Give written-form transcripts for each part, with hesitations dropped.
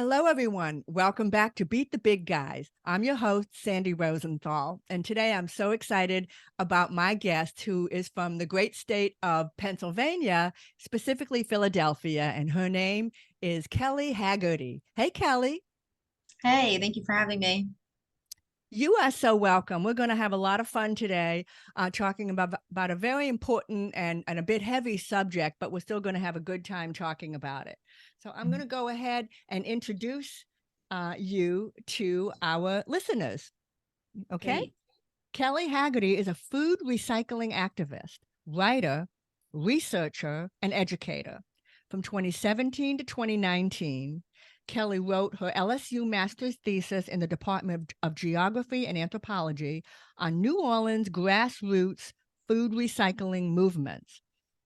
Hello, everyone. Welcome back to Beat the Big Guys. I'm your host, Sandy Rosenthal, and today I'm so excited about my guest who is from the great state of Pennsylvania, specifically Philadelphia, and her name is Kelly Haggerty. Hey, Kelly. Hey, thank you for having me. You are so welcome. We're going to have a lot of fun today talking about a very important and a bit heavy subject, but we're still going to have a good time talking about it. So I'm going to go ahead and introduce you to our listeners. Okay. Great. Kelly Haggerty is a food recycling activist, writer, researcher, and educator. From 2017 to 2019, Kelly wrote her LSU master's thesis in the Department of Geography and Anthropology on New Orleans grassroots food recycling movements.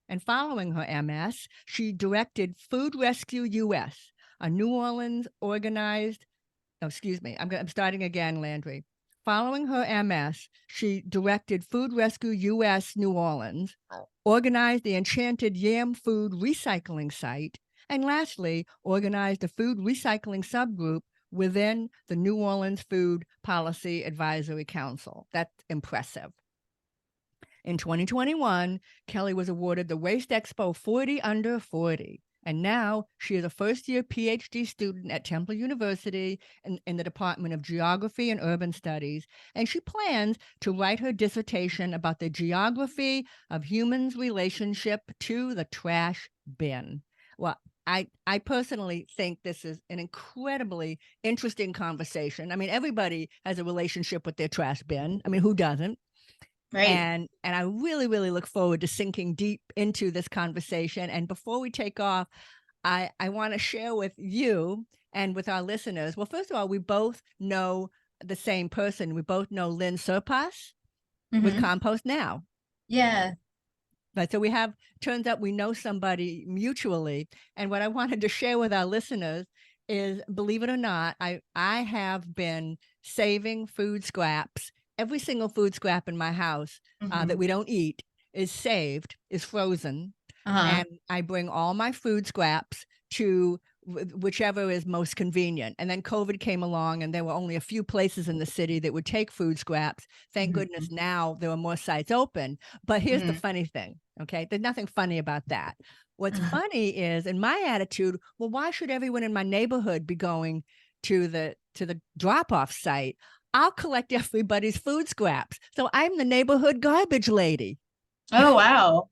And following her MS, she directed Food Rescue US, a New Orleans organized, oh, excuse me, I'm starting again, Landry. Following her MS, she directed Food Rescue US New Orleans, organized the Enchanted Yam Food Recycling Site, and lastly, organized a food recycling subgroup within the New Orleans Food Policy Advisory Council. That's impressive. In 2021, Kelly was awarded the Waste Expo 40 Under 40. And now she is a first-year PhD student at Temple University in the Department of Geography and Urban Studies. And she plans to write her dissertation about the geography of humans' relationship to the trash bin. Well, I personally think this is an incredibly interesting conversation. I mean, everybody has a relationship with their trash bin. I mean, who doesn't? Right. And I really look forward to sinking deep into this conversation. And before we take off, I want to share with you and with our listeners. Well, first of all, we both know the same person. We both know Lynn Surpass with hmm Compost Now. Yeah. Right. So turns out we know somebody mutually. And what I wanted to share with our listeners is, believe it or not, I have been saving food scraps. Every single food scrap in my house that hmm we don't eat is saved, is frozen. Uh-huh. And I bring all my food scraps to whichever is most convenient. And then COVID came along, and there were only a few places in the city that would take food scraps. Thank hmm goodness now there are more sites open. But here's the hmm funny thing, okay? There's nothing funny about that. What's Uh-huh. funny is, in my attitude, well, why should everyone in my neighborhood be going to the drop-off site? I'll collect everybody's food scraps. So I'm the neighborhood garbage lady. Oh, wow.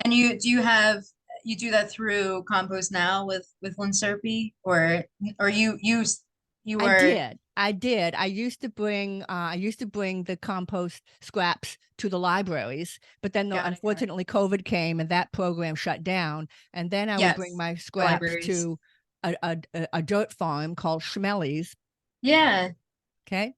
And you do that through Compost Now with Linserpy or you I were did. I did. I used to bring the compost scraps to the libraries, but then got it. unfortunately COVID came and that program shut down. And then I would bring Yes, my for scraps libraries. to a dirt farm called Schmelly's. Yeah. Okay.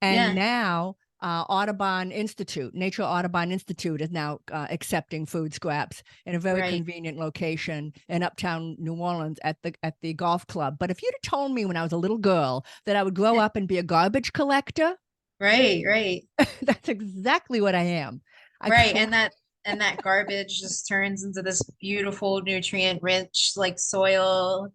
And Yeah. now Nature Audubon Institute is now accepting food scraps in a very Right. convenient location in uptown New Orleans at the golf club. But if you'd have told me when I was a little girl that I would grow up and be a garbage collector, Right, right. that's exactly what I am. I Right. collect. And that garbage just turns into this beautiful nutrient rich like soil.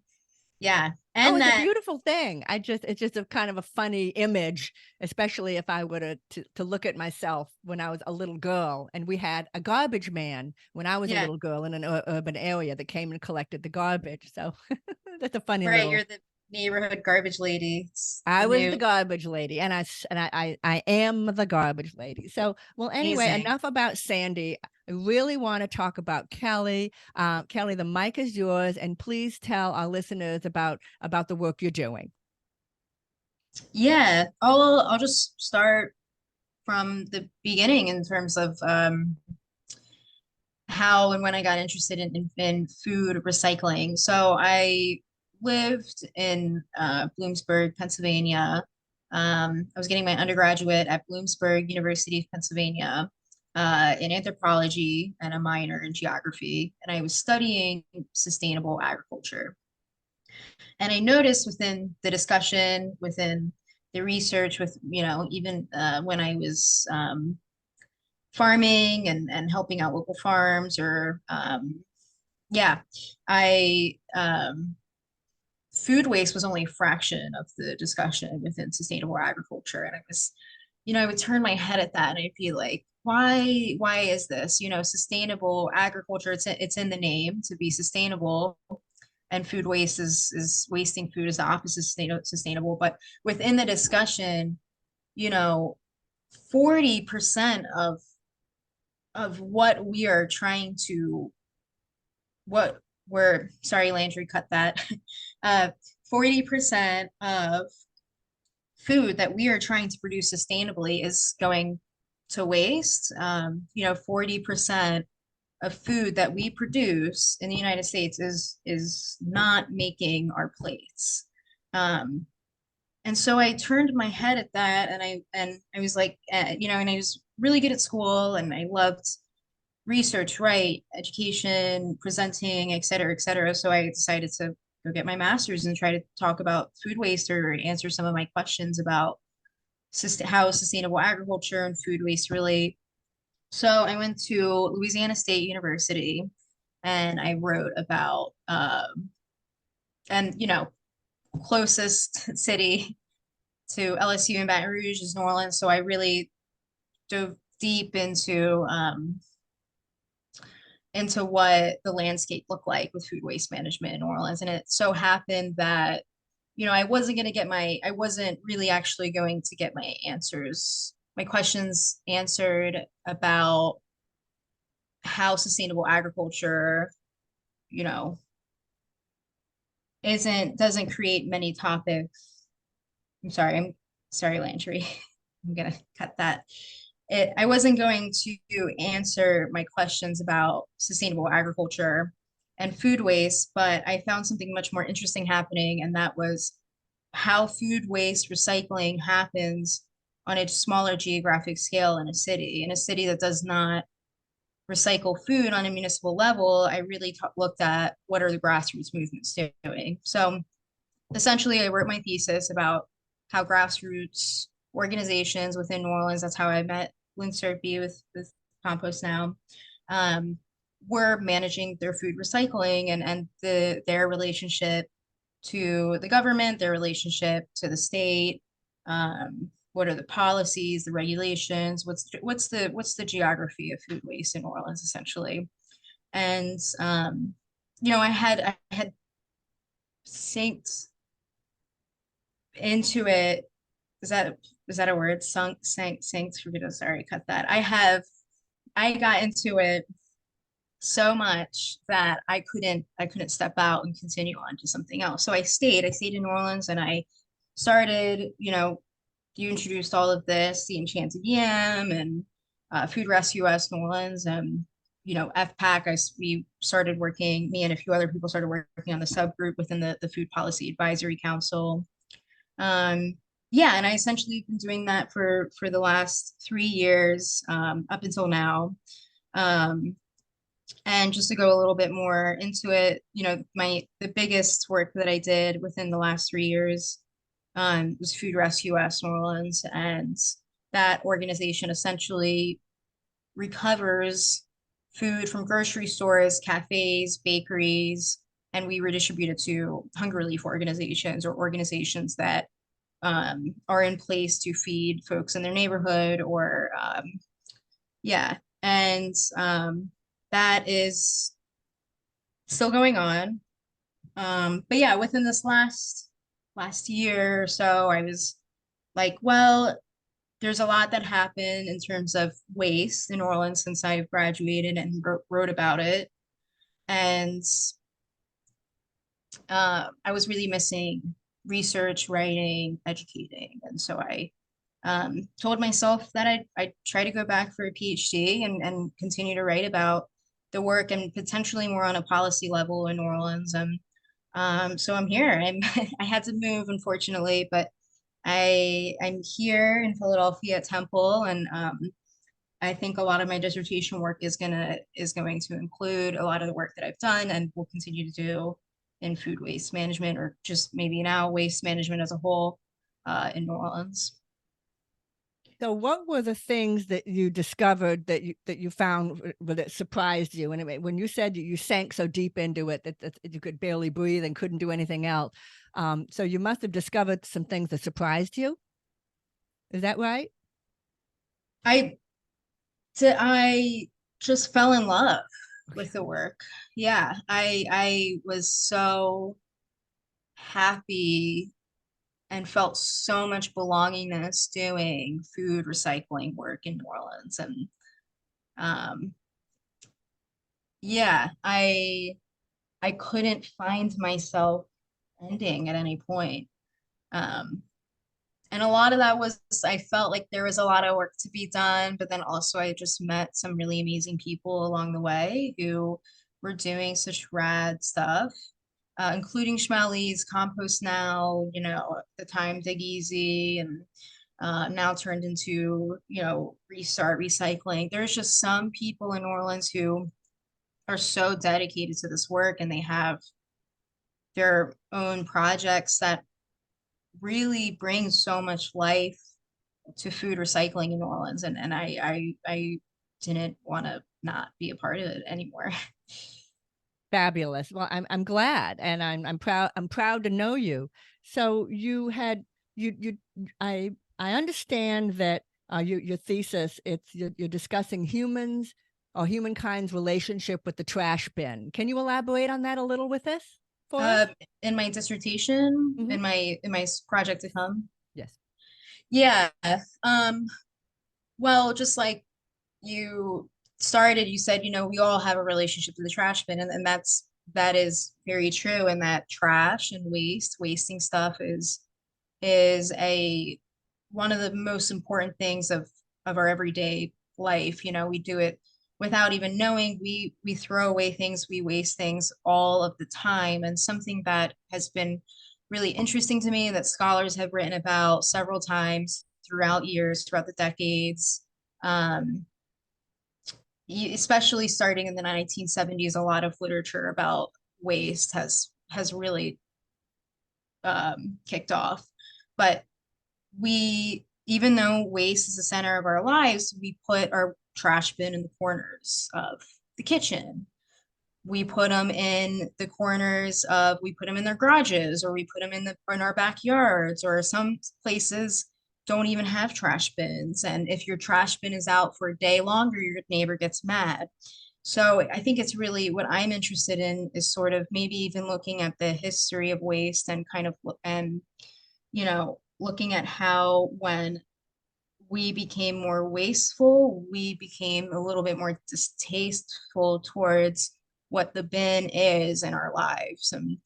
Yeah. Oh, And it's a that beautiful thing. It's just a kind of a funny image, especially if I were to look at myself when I was a little girl, and we had a garbage man when I was a yeah. little girl in an urban area that came and collected the garbage. So that's a funny Right, little. you're the neighborhood garbage lady. It's I the was the new garbage lady, and I am the garbage lady. So, well, anyway, amazing. enough about Sandy. I really want to talk about Kelly. Kelly, the mic is yours, and please tell our listeners about the work you're doing. Yeah, I'll just start from the beginning in terms of how and when I got interested in food recycling. So I lived in Bloomsburg, Pennsylvania. I was getting my undergraduate at Bloomsburg University of Pennsylvania in anthropology and a minor in geography, and I was studying sustainable agriculture. And I noticed within the discussion, within the research, with even when I was farming and helping out local farms, or yeah, I food waste was only a fraction of the discussion within sustainable agriculture. And I was, I would turn my head at that and I'd be like, why is this? Sustainable agriculture, it's in the name to be sustainable. And food waste is wasting food is the opposite of sustainable. But within the discussion, you know, 40% of what we are trying to what we're sorry, Landry, cut that. 40% of food that we are trying to produce sustainably is going to waste. 40% of food that we produce in the United States is not making our plates. Um, and so I turned my head at that, and I was like, and I was really good at school, and I loved research, right, education, presenting, et cetera, et cetera. So I decided to go get my master's and try to talk about food waste or answer some of my questions about how sustainable agriculture and food waste relate. So I went to Louisiana State University and I wrote about, and closest city to LSU and Baton Rouge is New Orleans. So I really dove deep into what the landscape looked like with food waste management in New Orleans. And it so happened that, I wasn't really actually going to get my questions answered about how sustainable agriculture, you know, doesn't create many topics. I'm sorry, Landry. I'm gonna cut that. I wasn't going to answer my questions about sustainable agriculture and food waste, but I found something much more interesting happening, and that was how food waste recycling happens on a smaller geographic scale in a city that does not recycle food on a municipal level. I really looked at what are the grassroots movements doing. So essentially, I wrote my thesis about how grassroots organizations within New Orleans, that's how I met Lynn Serpy with Compost Now, um, were managing their food recycling and their relationship to the government, their relationship to the state. What are the policies, the regulations? What's the geography of food waste in New Orleans, essentially? And I had synced into it. Is that a word? Sank, sorry, cut that. I got into it so much that I couldn't step out and continue on to something else. So I stayed in New Orleans and I started, you introduced all of this, the Enchanted Yam and Food Rescue Us New Orleans and FPAC. We started working, me and a few other people started working on the subgroup within the Food Policy Advisory Council. Um, yeah, and I essentially been doing that for the last 3 years, up until now. Um, and just to go a little bit more into it, the biggest work that I did within the last 3 years was Food Rescue Us New Orleans, and that organization essentially recovers food from grocery stores, cafes, bakeries, and we redistribute it to hunger relief organizations or organizations that are in place to feed folks in their neighborhood or yeah. And that is still going on. But yeah, within this last year or so, I was like, well, there's a lot that happened in terms of waste in New Orleans since I've graduated and wrote about it. And I was really missing research, writing, educating. And so I told myself that I'd try to go back for a PhD and continue to write about the work and potentially more on a policy level in New Orleans. So I'm here. I had to move, unfortunately, but I'm here in Philadelphia at Temple, and I think a lot of my dissertation work is going to include a lot of the work that I've done and will continue to do in food waste management, or just maybe now waste management as a whole, in New Orleans. So what were the things that you discovered that you found that surprised you? And when you said you sank so deep into it that you could barely breathe and couldn't do anything else, so you must have discovered some things that surprised you. Is that right? I I just fell in love with the work. Yeah, I was so happy and felt so much belongingness doing food recycling work in New Orleans. And um, yeah, I couldn't find myself ending at any point. Um, and a lot of that was I felt like there was a lot of work to be done, but then also I just met some really amazing people along the way who were doing such rad stuff, including Schmelly's Compost Now, at the time Dig Easy, and now turned into, Restart Recycling. There's just some people in New Orleans who are so dedicated to this work, and they have their own projects that really bring so much life to food recycling in New Orleans, and I didn't want to not be a part of it anymore. Fabulous. Well, I'm glad, and I'm proud. I'm proud to know you. So you had you I understand that your thesis you're discussing humans or humankind's relationship with the trash bin. Can you elaborate on that a little with us for us? Uh, in my dissertation, Hmm. in my project to come, Yes. yeah. Um, well, just like you you said, we all have a relationship to the trash bin, and that is very true. And that trash and wasting stuff is a one of the most important things of our everyday life. We do it without even knowing. We throw away things, we waste things all of the time. And something that has been really interesting to me that scholars have written about several times throughout years, throughout the decades, um, especially starting in the 1970s, a lot of literature about waste has really kicked off. But even though waste is the center of our lives, we put our trash bin in the corners of the kitchen. We put them in the corners of, we put them in their garages, or we put them in our backyards, or some places don't even have trash bins. And if your trash bin is out for a day longer, your neighbor gets mad. So I think it's really what I'm interested in is sort of maybe even looking at the history of waste and kind of, and looking at how when we became more wasteful, we became a little bit more distasteful towards what the bin is in our lives. And,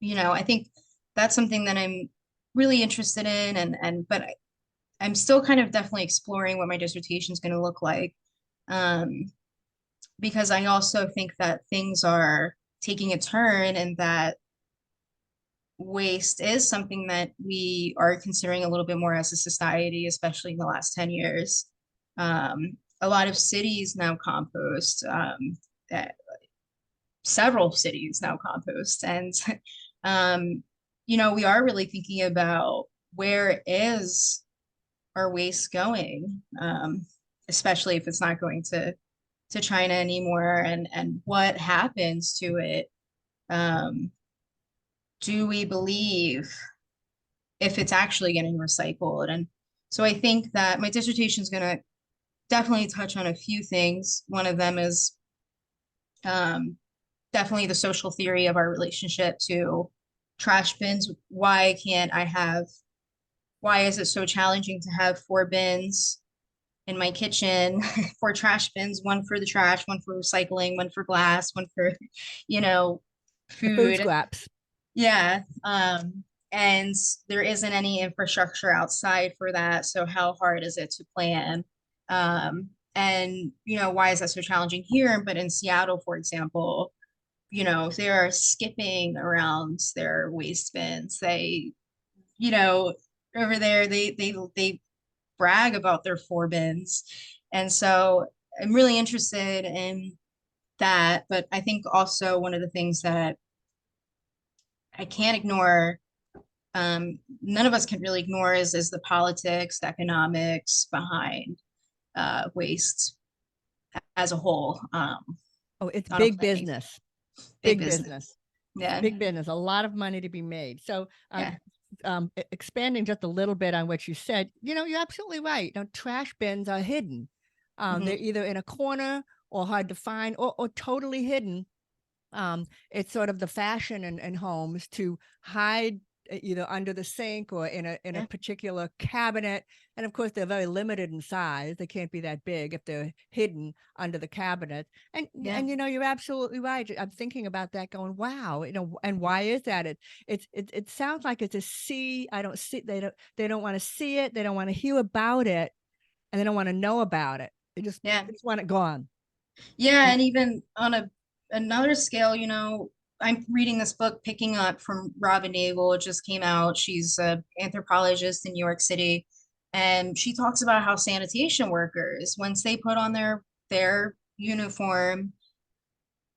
I think that's something that I'm really interested in. But I'm still kind of definitely exploring what my dissertation is going to look like. Um, because I also think that things are taking a turn, and that waste is something that we are considering a little bit more as a society, especially in the last 10 years. A lot of cities now compost, that several cities now compost. And, um, we are really thinking about where is our waste going, especially if it's not going to China anymore, and what happens to it. Um, do we believe if it's actually getting recycled? And so I think that my dissertation is going to definitely touch on a few things. One of them is um, definitely the social theory of our relationship to trash bins. Why is it so challenging to have four bins in my kitchen, four trash bins, one for the trash, one for recycling, one for glass, one for, you know, The food food. scraps. Yeah. And there isn't any infrastructure outside for that. So how hard is it to plan? And why is that so challenging here? But in Seattle, for example, they are skipping around their waste bins. They, you know, over there, they brag about their four bins. And so I'm really interested in that. But I think also one of the things that I can't ignore none of us can really ignore is the politics, the economics behind waste as a whole. Oh, it's Not a big playing field. business. Big Big business. business. Yeah. Big business. A lot of money to be made. So, Yeah. expanding just a little bit on what you said, you're absolutely right. Trash bins are hidden. They're Hmm. either in a corner or hard to find, or totally hidden. It's sort of the fashion in homes to hide either under the sink or in a Yeah. particular cabinet. And of course, they're very limited in size. They can't be that big if they're hidden under the cabinet. Yeah. And you're absolutely right. I'm thinking about that, going, wow, and why is that? It sounds like it's a see. I don't see. They don't want to see it. They don't want to hear about it, and they don't want to know about it. Yeah. They just want it gone. Yeah, And and even on another scale, I'm reading this book, Picking Up, from Robin Nagle. It just came out. She's an anthropologist in New York City, and she talks about how sanitation workers, once they put on their uniform,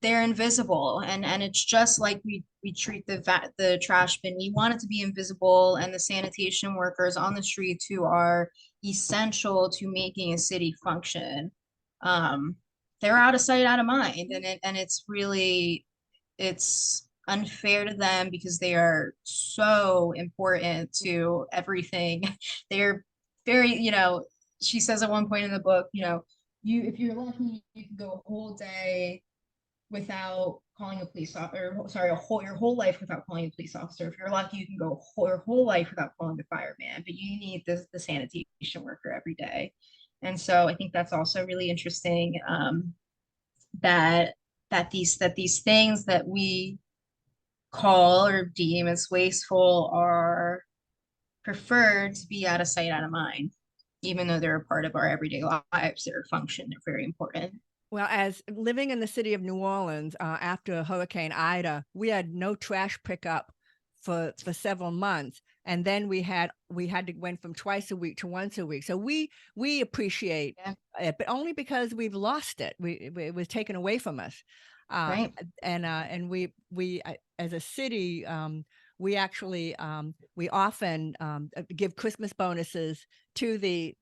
they're invisible, and it's just like we treat the trash bin. We want it to be invisible, and the sanitation workers on the streets who are essential to making a city function, um they're out of sight, out of mind, and it's unfair to them because they are so important to everything. They're very, she says at one point in the book, you if you're lucky, you can go a whole day without calling a police officer, or sorry, your whole life without calling a police officer. If you're lucky, you can go your whole life without calling the fireman, but you need the sanitation worker every day. And so I think that's also really interesting, that these things that we call or deem as wasteful are preferred to be out of sight, out of mind, even though they're a part of our everyday lives. Their function, they're very important. Well, as living in the city of New Orleans, after Hurricane Ida, we had no trash pickup for several months, and then we had to went from twice a week to once a week. So we appreciate Yeah. it, but only because we've lost it. It was taken away from us, uh, Right. and we as a city. We actually we often give Christmas bonuses to the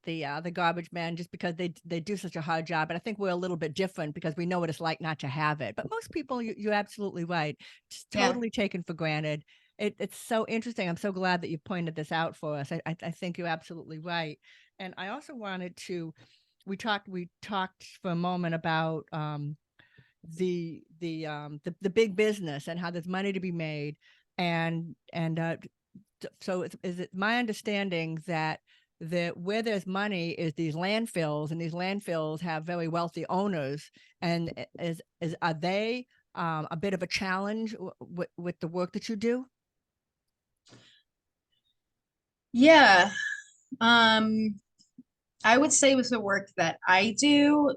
garbage men, just because they do such a hard job. And I think we're a little bit different because we know what it's like not to have it. But most people, you're absolutely right. It's Yeah. totally taken for granted. It's so interesting. I'm so glad that you pointed this out for us. I think you're absolutely right. And I also wanted to, we talked for a moment about the big business and how there's money to be made. And so is it my understanding that where there's money is these landfills, and these landfills have very wealthy owners, and are they a bit of a challenge with the work that you do? Yeah. Um, I would say with the work that I do,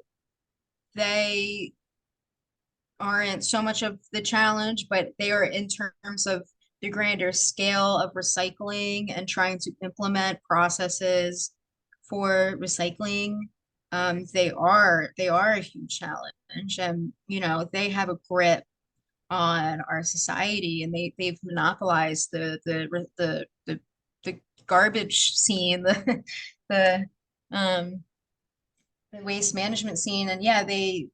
they aren't so much of the challenge, but they are in terms of the grander scale of recycling and trying to implement processes for recycling. They are a huge challenge, and they have a grip on our society, and they've monopolized the garbage scene, the um the waste management scene. And yeah, they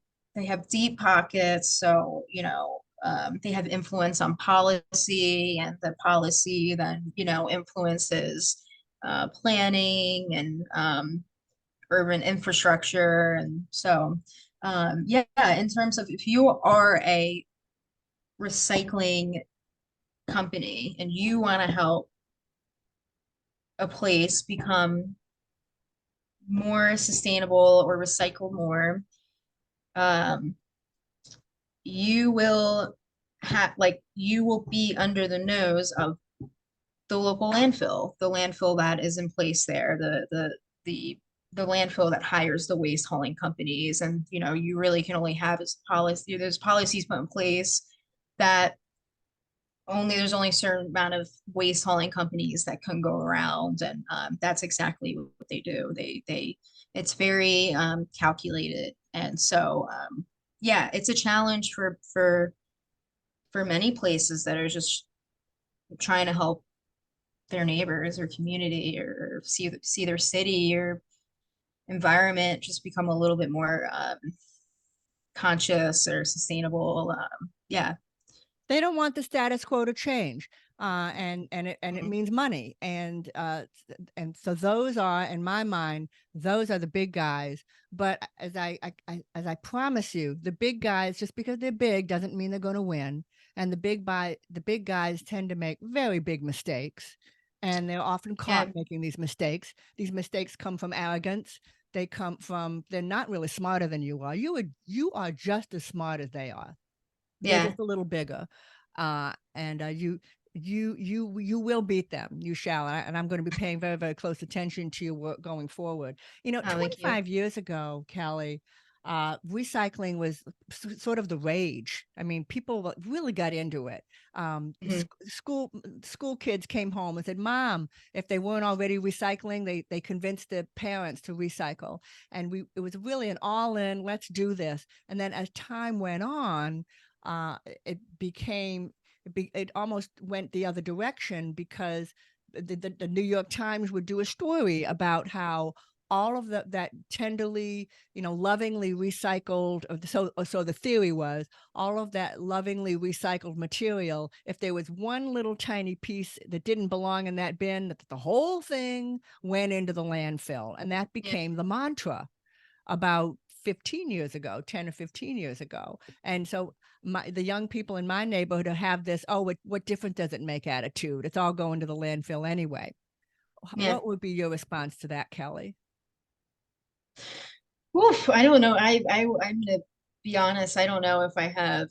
have deep pockets, so they have influence on policy, and the policy then influences planning and urban infrastructure. And so yeah, in terms of, if you are a recycling company and you want to help a place become more sustainable or recycle more, um, you will you will be under the nose of the local landfill, the landfill that is in place there, the the landfill that hires the waste hauling companies. And you really can only have as policy, there's policies put in place that there's only a certain amount of waste hauling companies that can go around. And that's exactly what they do. It's very calculated. And so yeah, it's a challenge for many places that are just trying to help their neighbors or community, or see their city or environment just become a little bit more conscious or sustainable. Yeah. They don't want the status quo to change. And it Mhm. means money. And so those are, in my mind, those are the big guys. But as I promise you, the big guys, just because they're big doesn't mean they're going to win. And the big guys tend to make very big mistakes, and they're often caught Yeah. making these mistakes. These mistakes come from arrogance. They're not really smarter than you are. You are just as smart as they are. They're Yeah. just a little bigger, and you will beat them. You shall, and I'm going to be paying very, very close attention to your work going forward. You know, Oh, thank you. 25 years ago, Kelly, recycling was sort of the rage. I mean, people really got into it. Mhm. School kids came home and said, "Mom," if they weren't already recycling, they convinced their parents to recycle, and it was really an all in. Let's do this. And then as time went on, it became it almost went the other direction, because the New York Times would do a story about how all of that tenderly, lovingly recycled, or so the theory was, all of that lovingly recycled material, if there was one little tiny piece that didn't belong in that bin, that the whole thing went into the landfill. And that Yeah. became the mantra about 15 years ago, 10 or 15 years ago. And so the young people in my neighborhood have this, "Oh, what difference does it make?" attitude. It's all going to the landfill anyway. Yeah. What would be your response to that, Kelly? Oof, I don't know. I'm gonna be honest. I don't know if I have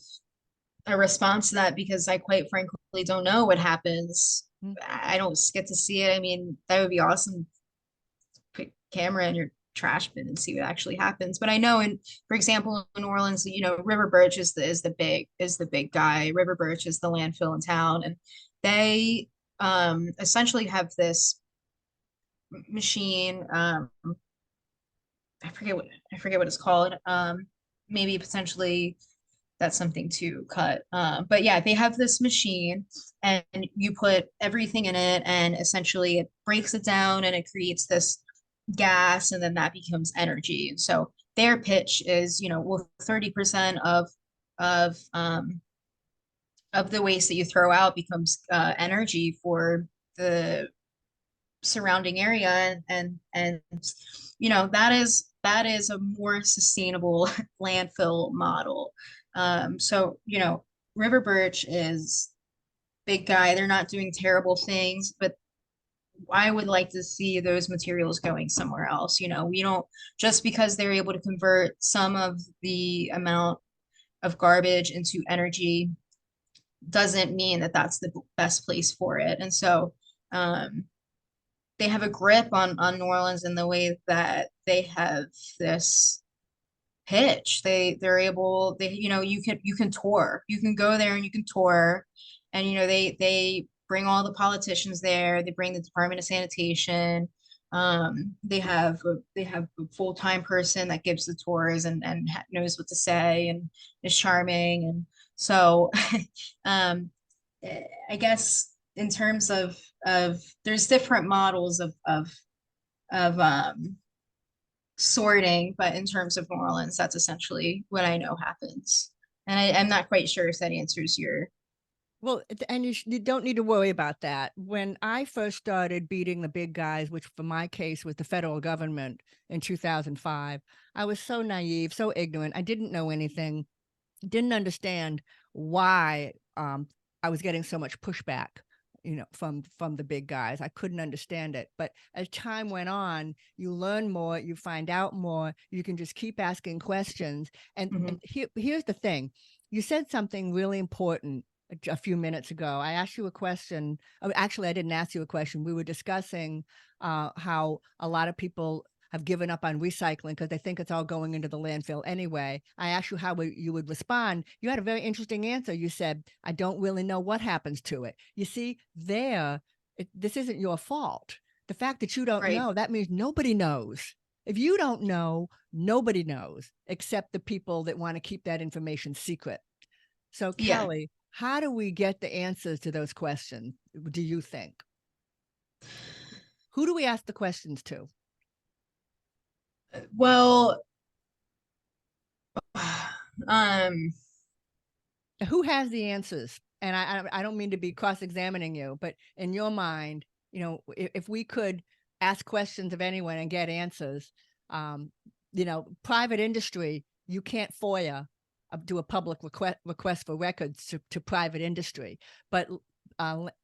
a response to that because I quite frankly don't know what happens. Mm. I don't get to see it. I mean, that would be awesome. Put camera in your trash bin and see what actually happens. But I know for example, in New Orleans, River Birch is the big guy. River Birch is the landfill in town, and they essentially have this machine. I forget what it's called. Maybe potentially that's something to cut. But yeah, they have this machine and you put everything in it and essentially it breaks it down and it creates this gas and then that becomes energy. And so their pitch is, well, 30% of um of the waste that you throw out becomes energy for the surrounding area and that is a more sustainable landfill model. So River Birch is big guy. They're not doing terrible things, but I would like to see those materials going somewhere else. We don't, just because they're able to convert some of the amount of garbage into energy doesn't mean that that's the best place for it. And so um, they have a grip on New Orleans in the way that they have this pitch. They're able you can tour. You can go there and you can tour and they bring all the politicians there. They bring the Department of Sanitation. They have a full-time person that gives the tours and knows what to say and is charming and so um I guess in terms of there's different models of sorting, but in terms of New Orleans, that's essentially what I know happens. And I'm not quite sure if that answers your. Well, and you don't need to worry about that. When I first started beating the big guys, which for my case was the federal government in 2005, I was so naive, so ignorant. I didn't know anything, didn't understand why I was getting so much pushback, from the big guys. I couldn't understand it. But as time went on, you learn more, you find out more, you can just keep asking questions. And Mhm. here's the thing. You said something really important a few minutes ago. I asked you a question. Oh, actually, I didn't ask you a question. We were discussing how a lot of people have given up on recycling because they think it's all going into the landfill anyway. I asked you how you would respond. You had a very interesting answer. You said, "I don't really know what happens to it." You see, this isn't your fault. The fact that you don't Right. know, that means nobody knows. If you don't know, nobody knows except the people that want to keep that information secret. So, Yeah. Kelly, how do we get the answers to those questions, do you think? Who do we ask the questions to? Well, um, Who has the answers? And I don't mean to be cross-examining you, but in your mind, if we could ask questions of anyone and get answers, um, private industry, you can't FOIA, do a public request for records to private industry, but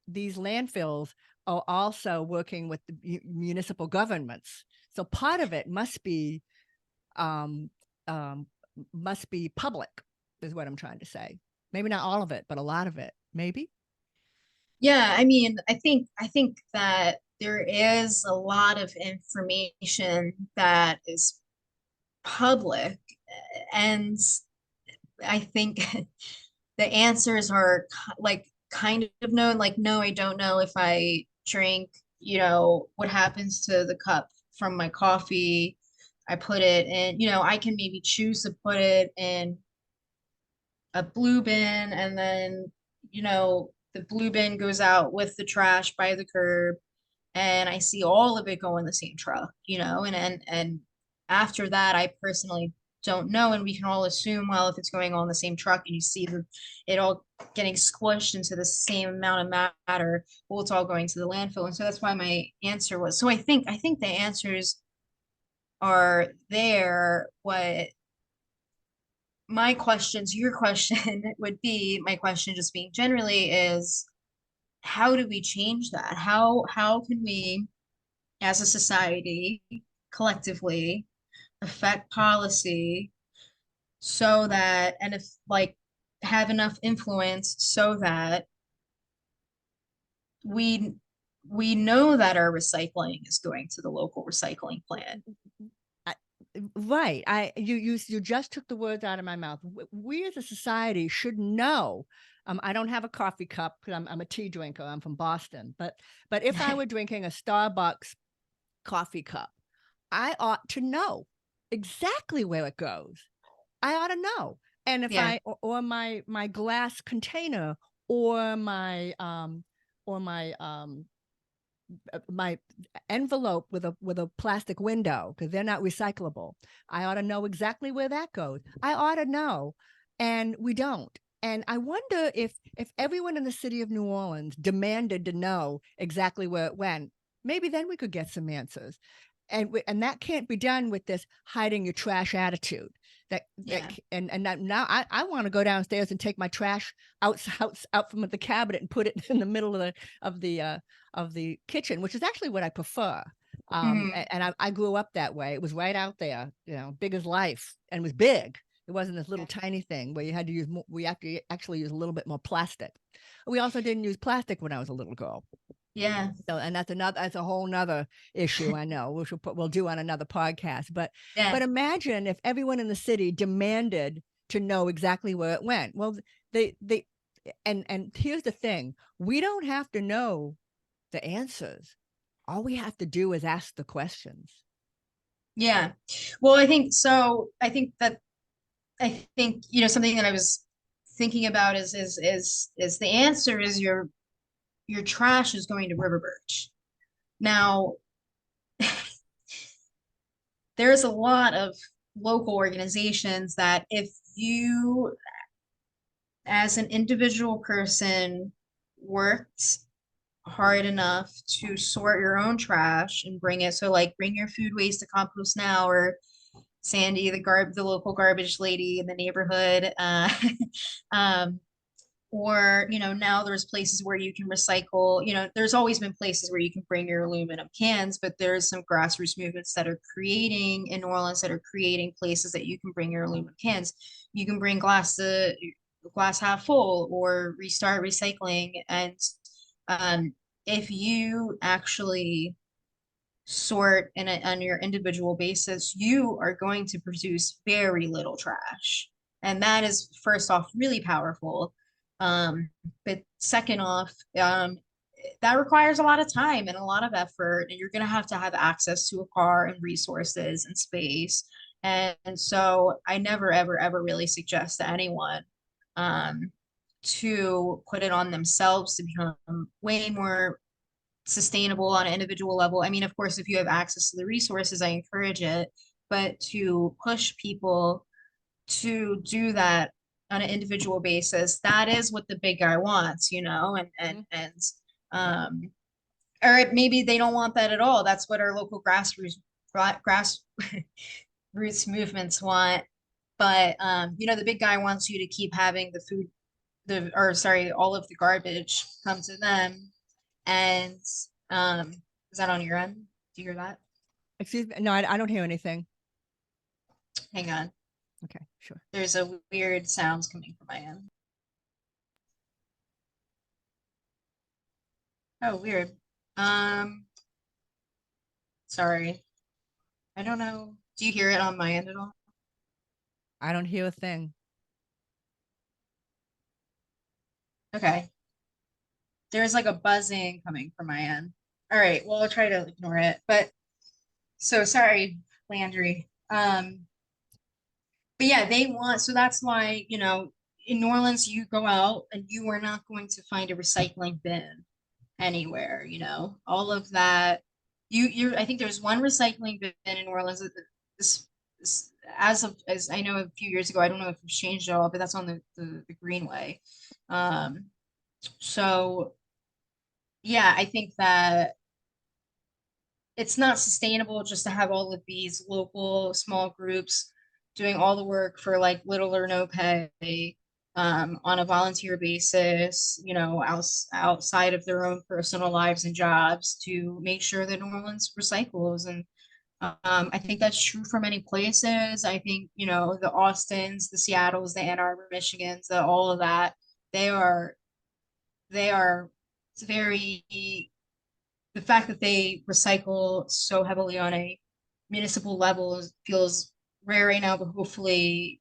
these landfills are also working with the municipal governments. So part of it um, must be public, is what I'm trying to say. Maybe not all of it, but a lot of it, maybe. yeah, I mean, I think that there is a lot of information that is public, and I think the answers are like kind of known. Like, no, I don't know if I drink, what happens to the cup from my coffee. I put it in, I can maybe choose to put it in a blue bin, and then, the blue bin goes out with the trash by the curb, and I see all of it go in the same truck, and after that, I personally don't know, and we can all assume, well, if it's going all in the same truck and you see it all getting squished into the same amount of matter, well, it's all going to the landfill. And so that's why my answer was, so I think the answers are there. What my question to your question would be, my question just being generally is, how do we change that? How can we as a society collectively affect policy so that, and if like have enough influence so that we we know that our recycling is going to the local recycling plant. I, right. You just took the words out of my mouth. We as a society should know. I don't have a coffee cup because I'm a tea drinker. I'm from Boston, but if I were drinking a Starbucks coffee cup, I ought to know exactly where it goes. I ought to know. And if Yeah. or my glass container or my envelope with a plastic window, because they're not recyclable, I ought to know exactly where that goes. I ought to know, and we don't. And I wonder if everyone in the city of New Orleans demanded to know exactly where it went, maybe then we could get some answers. And that can't be done with this hiding your trash attitude. Yeah. And that now I want to go downstairs and take my trash out from the cabinet and put it in the middle of the kitchen, which is actually what I prefer. Mhm. And I grew up that way. It was right out there, big as life, and was big. It wasn't this little Yeah. tiny thing where you had to use more, we actually use a little bit more plastic. We also didn't use plastic when I was a little girl. Yeah. So, and that's a whole nother issue. I know we'll do on another podcast, Yeah. but imagine if everyone in the city demanded to know exactly where it went. Well, they and here's the thing: we don't have to know the answers. All we have to do is ask the questions. Yeah. Well, I think so. I think something that I was thinking about is the answer is your trash is going to River Birch. Now, there's a lot of local organizations that if you as an individual person worked hard enough to sort your own trash and bring it, so like bring your food waste to Compost Now, or Sandy, the local garbage lady in the neighborhood. Um, or, now there's places where you can recycle. There's always been places where you can bring your aluminum cans, but there's some grassroots movements that are creating in New Orleans that are creating places that you can bring your aluminum cans. You can bring glass half full, or restart recycling. And um, if you actually sort on your individual basis, you are going to produce very little trash. And that is, first off, really powerful. Um, but second off, that requires a lot of time and a lot of effort, and you're going to have access to a car and resources and space. And so I never, ever, ever really suggest to anyone um, to put it on themselves to become way more sustainable on an individual level. I mean, of course, if you have access to the resources, I encourage it, but to push people to do that on an individual basis, that is what the big guy wants, you know, Mhm. um, or maybe they don't want that at all. That's what our local grassroots movements want. But you know, the big guy wants you to keep having the food, or sorry, all of the garbage come to them. And is that on your end? Do you hear that? Excuse me. No, I don't hear anything. Hang on. Okay, sure. There's a weird sounds coming from my end. Oh, weird. Um, sorry. I don't know. Do you hear it on my end at all? I don't hear a thing. Okay. There's like a buzzing coming from my end. All right. Well, I'll try to ignore it. But so sorry, Landry. But yeah, they want, so that's why, you know, in New Orleans, you go out and you are not going to find a recycling bin anywhere, you know, all of that. I think there's one recycling bin in New Orleans. This, as I know a few years ago, I don't know if it's changed at all, but that's on the Greenway. Um, so yeah, I think that it's not sustainable just to have all of these local small groups doing all the work for like little or no pay on a volunteer basis, you know, outside of their own personal lives and jobs to make sure that New Orleans recycles. And I think that's true for many places. I think, you know, the Austins, the Seattles, the Ann Arbor, Michigans, all of that, they are they are very the fact that they recycle so heavily on a municipal level feels rare right now, but hopefully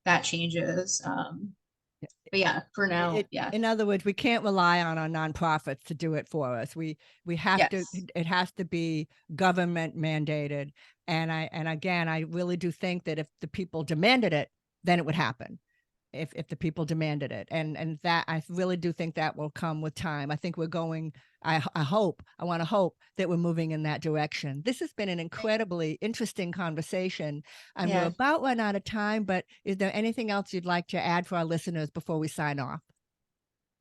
that changes. But yeah, for now, yeah. In other words, we can't rely on our nonprofits to do it for us. We have to, Yes. it has to be government mandated. And again, I really do think that if the people demanded it, then it would happen. If the people demanded it, and that, I really do think that will come with time. I think we're going, I hope, I want to hope that we're moving in that direction. This has been an incredibly interesting conversation, and we're Yeah. about run out of time, but is there anything else you'd like to add for our listeners before we sign off?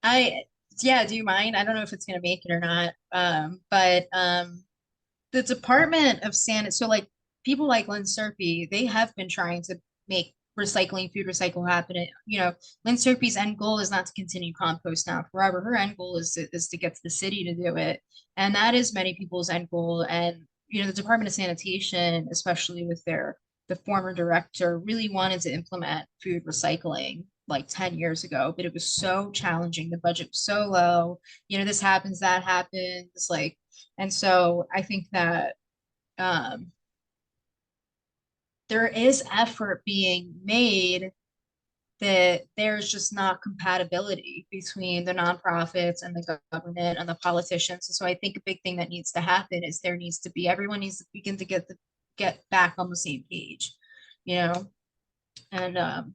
I yeah, do you mind? I don't know if it's gonna make it or not. But the Department of so like people like Lynn Serpy, they have been trying to make recycling, food recycle happen. You know, Lynn Serpy's end goal is not to continue compost now forever. Her end goal is to get to the city to do it. And that is many people's end goal. And, you know, the Department of Sanitation, especially with the former director, really wanted to implement food recycling like 10 years ago, but it was so challenging. The budget was so low. You know, this happens, that happens, like, and so I think that um, there is effort being made that there's just not compatibility between the nonprofits and the government and the politicians. And so I think a big thing that needs to happen is there needs to be everyone needs to begin to get back on the same page, you know? And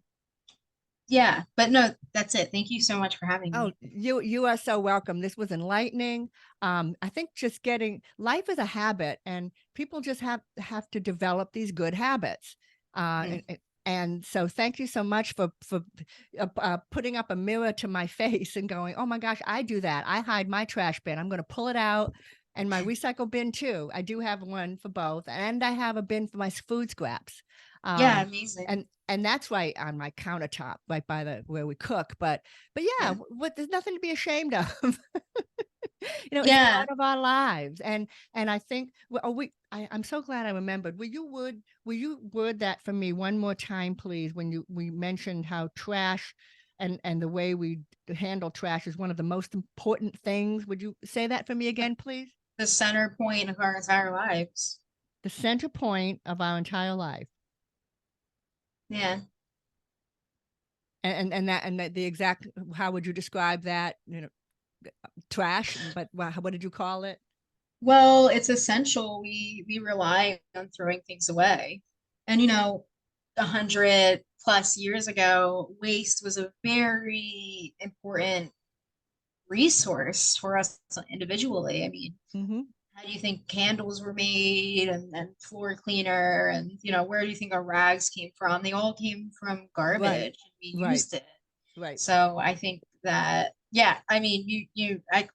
yeah, but no, that's it. Thank you so much for having Oh, me. you are so welcome. This was enlightening. I think just getting life is a habit, and people just have to develop these good habits. Uh, Mm. and so, thank you so much for putting up a mirror to my face and going, "Oh my gosh, I do that. I hide my trash bin. I'm going to pull it out, and my recycle bin too. I do have one for both, and I have a bin for my food scraps." Yeah, Um, amazing. and that's right on my countertop, right by the where we cook. But yeah, Yeah. what there's nothing to be ashamed of. It's Yeah. part of our lives. And I think, well, I'm so glad I remembered. Will you word that for me one more time, please? When we mentioned how trash and the way we handle trash is one of the most important things. Would you say that for me again, please? The center point of our entire lives. The center point of our entire life. Yeah. And that the exact, how would you describe that? Trash, but what did you call it? Well, it's essential. We rely on throwing things away. And you know, 100 plus years ago, waste was a very important resource for us individually. I mean, Hmm. how do you think candles were made and floor cleaner and where do you think our rags came from? They all came from Right, garbage and we right, used it. right. So I think that, yeah, I mean,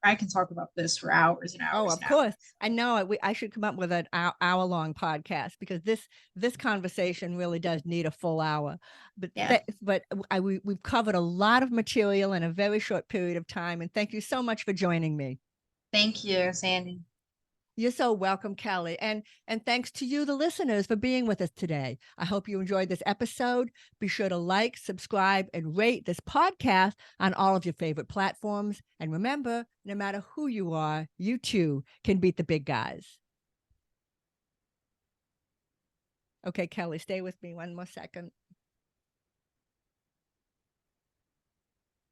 I can talk about this for hours and Oh, hours of and course. hours. I know I should come up with an hour-long podcast because this conversation really does need a full hour. But Yeah. we've covered a lot of material in a very short period of time, and thank you so much for joining me. Thank you, Sandy. You're so welcome, Kelly. And thanks to you, the listeners, for being with us today. I hope you enjoyed this episode. Be sure to like, subscribe, and rate this podcast on all of your favorite platforms. And remember, no matter who you are, you too can beat the big guys. Okay, Kelly, stay with me one more second.